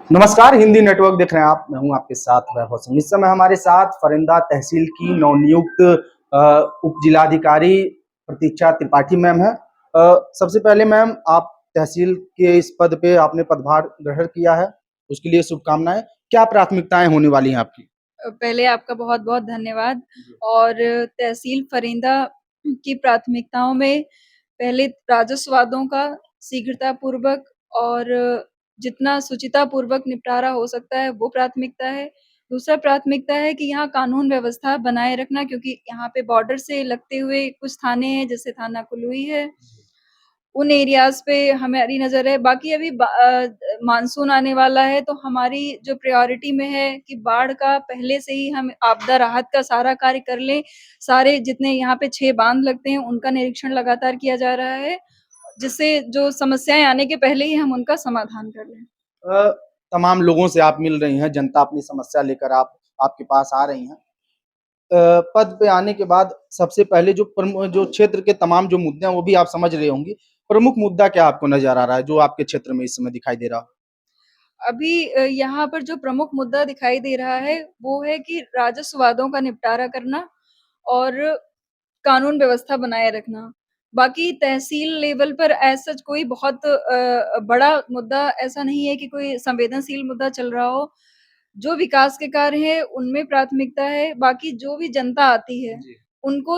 नमस्कार, हिंदी नेटवर्क देख रहे हैं आप। मैं हूं आपके साथ वैभव सिंह। इस समय हमारे साथ फरिंदा तहसील की नवनियुक्त उप जिलाधिकारी प्रतीक्षा त्रिपाठी मैम है। सबसे पहले मैम, आप तहसील के इस पद पे आपने पदभार ग्रहण किया है, उसके लिए शुभकामनाएं। क्या प्राथमिकताएं होने वाली हैं आपकी? पहले आपका बहुत-बहुत धन्यवाद। और तहसील फरिंदा की प्राथमिकताओं में पहले राजस्व वादों का शीघ्रतापूर्वक और जितना सुचितापूर्वक निपटारा हो सकता है वो प्राथमिकता है। दूसरा प्राथमिकता है कि यहाँ कानून व्यवस्था बनाए रखना, क्योंकि यहाँ पे बॉर्डर से लगते हुए कुछ थाने हैं, जैसे थाना कुलुई है। उन एरियाज़ पे हमारी नज़र है। बाकी अभी मानसून आने वाला है, तो हमारी जो प्रायोरिटी में है कि बाढ़ का पहले से ही हम आपदा राहत का सारा कार्य कर लें। सारे जितने यहाँ पे 6 बाँध लगते हैं, उनका निरीक्षण लगातार किया जा रहा है, जिससे जो समस्याएँ आने के पहले ही हम उनका समाधान कर लें। अ, तमाम लोगों से आप मिल रही हैं, जनता अपनी समस्या लेकर आप आपके पास आ रही हैं। पद पे आने के बाद सबसे पहले जो क्षेत्र के तमाम जो मुद्दे हैं वो भी आप समझ रही होंगी। प्रमुख मुद्दा क्या आपको नज़र आ रहा है जो आपके क्षेत्र में इस समय दिखाई दे रहा हो? अभी यहाँ पर जो प्रमुख मुद्दा दिखाई दे रहा है, वो है कि राजस्व वादों का निपटारा करना और कानून व्यवस्था बनाए रखना। बाकी तहसील लेवल पर ऐसा कोई बहुत बड़ा मुद्दा ऐसा नहीं है कि कोई संवेदनशील मुद्दा चल रहा हो। जो विकास के कार्य हैं, उनमें प्राथमिकता है। बाकी जो भी जनता आती है, उनको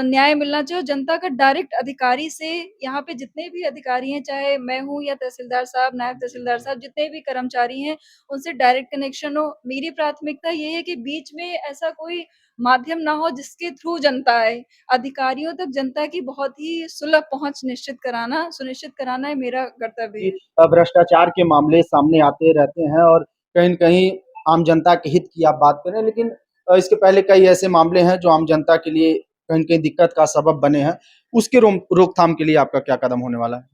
न्याय मिलना चाहिए, और जनता का डायरेक्ट अधिकारी से यहाँ पे जितने भी अधिकारी हैं, चाहे मैं हूँ या तहसीलदार साहब, नायब तहसीलदार साहब, जितने भी कर्मचारी हैं, उनसे डायरेक्ट कनेक्शन हो। मेरी प्राथमिकता ये है कि बीच में ऐसा कोई माध्यम ना हो जिसके थ्रू जनता आए। अधिकारियों तक जनता की बहुत ही सुलभ पहुँच सुनिश्चित कराना है, मेरा कर्तव्य कि है। भ्रष्टाचार के मामले सामने आते रहते हैं और कहीं न कहीं आम जनता के हित की आप बात कर रहे हैं, लेकिन इसके पहले कई ऐसे मामले हैं जो आम जनता के लिए कहीं न कहीं दिक्कत का सबब बने हैं। उसके रोकथाम के लिए आपका क्या कदम होने वाला है?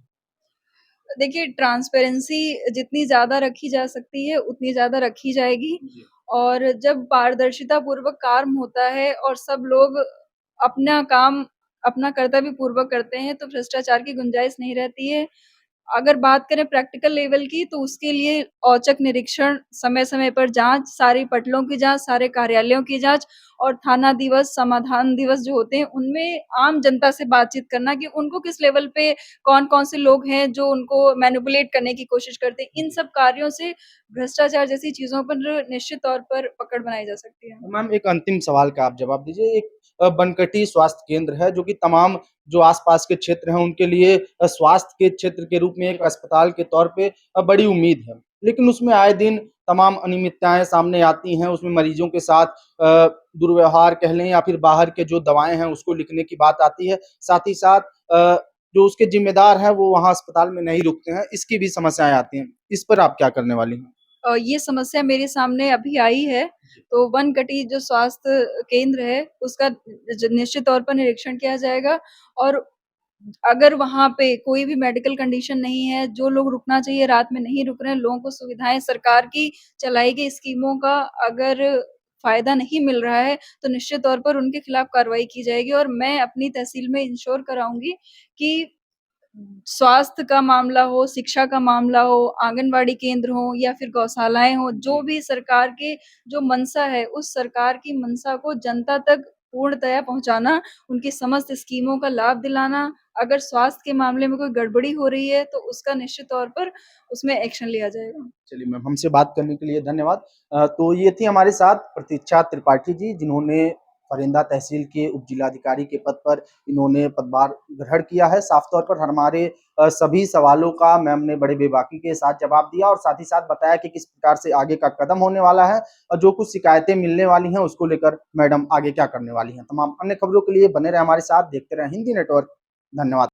देखिए, ट्रांसपेरेंसी जितनी ज़्यादा रखी जा सकती है, उतनी ज़्यादा रखी जाएगी। जी। और जब पारदर्शिता पूर्वक काम होता है और सब लोग अपना काम अपना कर्तव्य पूर्वक करते हैं, तो भ्रष्टाचार की गुंजाइश नहीं रहती है। अगर बात करें प्रैक्टिकल लेवल की, तो उसके लिए औचक निरीक्षण, समय-समय पर जाँच, सारी पटलों की जाँच, सारे कार्यालयों की जाँच, और थाना दिवस, समाधान दिवस जो होते हैं, उनमें आम जनता से बातचीत करना कि उनको किस लेवल पे कौन-कौन से लोग हैं जो उनको मैनिपुलेट करने की कोशिश करते हैं। इन सब कार्यों से भ्रष्टाचार जैसी चीज़ों पर निश्चित तौर पर पकड़ बनाई जा सकती है। मैम, एक अंतिम सवाल का आप जवाब दीजिए। एक बनकटी स्वास्थ्य केंद्र है जो कि तमाम जो आस-पास के क्षेत्र हैं उनके लिए स्वास्थ्य के क्षेत्र के रूप में एक अस्पताल के तौर पे बड़ी उम्मीद है। लेकिन उसमें आए दिन तमाम अनियमितताएँ सामने आती हैं, उसमें मरीजों के साथ दुर्व्यवहार कह लें या फिर बाहर के जो दवाएँ हैं उसको लिखने की बात आती है। साथ ही साथ जो उसके ज़िम्मेदार हैं वो वहाँ अस्पताल में नहीं रुकते हैं, इसकी भी समस्याएँ आती हैं। इस पर आप क्या करने वाली हैं? ये समस्या मेरे सामने अभी आई है, तो वनकटी जो स्वास्थ्य केंद्र है, उसका निश्चित तौर पर निरीक्षण किया जाएगा। और अगर वहाँ पे कोई भी मेडिकल कंडीशन नहीं है, जो लोग रुकना चाहिए रात में नहीं रुक रहे हैं, लोगों को सुविधाएँ सरकार की चलाई गई स्कीमों का अगर फ़ायदा नहीं मिल रहा है, तो निश्चित तौर पर उनके खिलाफ कार्रवाई की जाएगी। और मैं अपनी तहसील में इंश्योर कराऊँगी कि स्वास्थ्य का मामला हो, शिक्षा का मामला हो, आंगनवाड़ी केंद्र हो या फिर गौशालाएँ हों, जो भी सरकार के जो मंशा है, उस सरकार की मंशा को जनता तक पूर्णतया पहुँचाना, उनकी समस्त स्कीमों का लाभ दिलाना। अगर स्वास्थ्य के मामले में कोई गड़बड़ी हो रही है, तो उसका निश्चित तौर पर उसमें एक्शन लिया जाएगा। चलिए मैम, हमसे बात करने के लिए धन्यवाद। तो ये थी हमारे साथ प्रतीक्षा त्रिपाठी जी, जिन्होंने फरिंदा तहसील के उपजिलाधिकारी के पद पर इन्होंने पदभार ग्रहण किया है। साफ तौर पर हमारे सभी सवालों का मैम ने बड़े बेबाकी के साथ जवाब दिया और साथ ही साथ बताया कि किस प्रकार से आगे का कदम होने वाला है और जो कुछ शिकायतें मिलने वाली हैं उसको लेकर मैडम आगे क्या करने वाली हैं। तमाम अन्य खबरों के लिए बने रहें हमारे साथ, देखते रहें हिंदी नेटवर्क। धन्यवाद।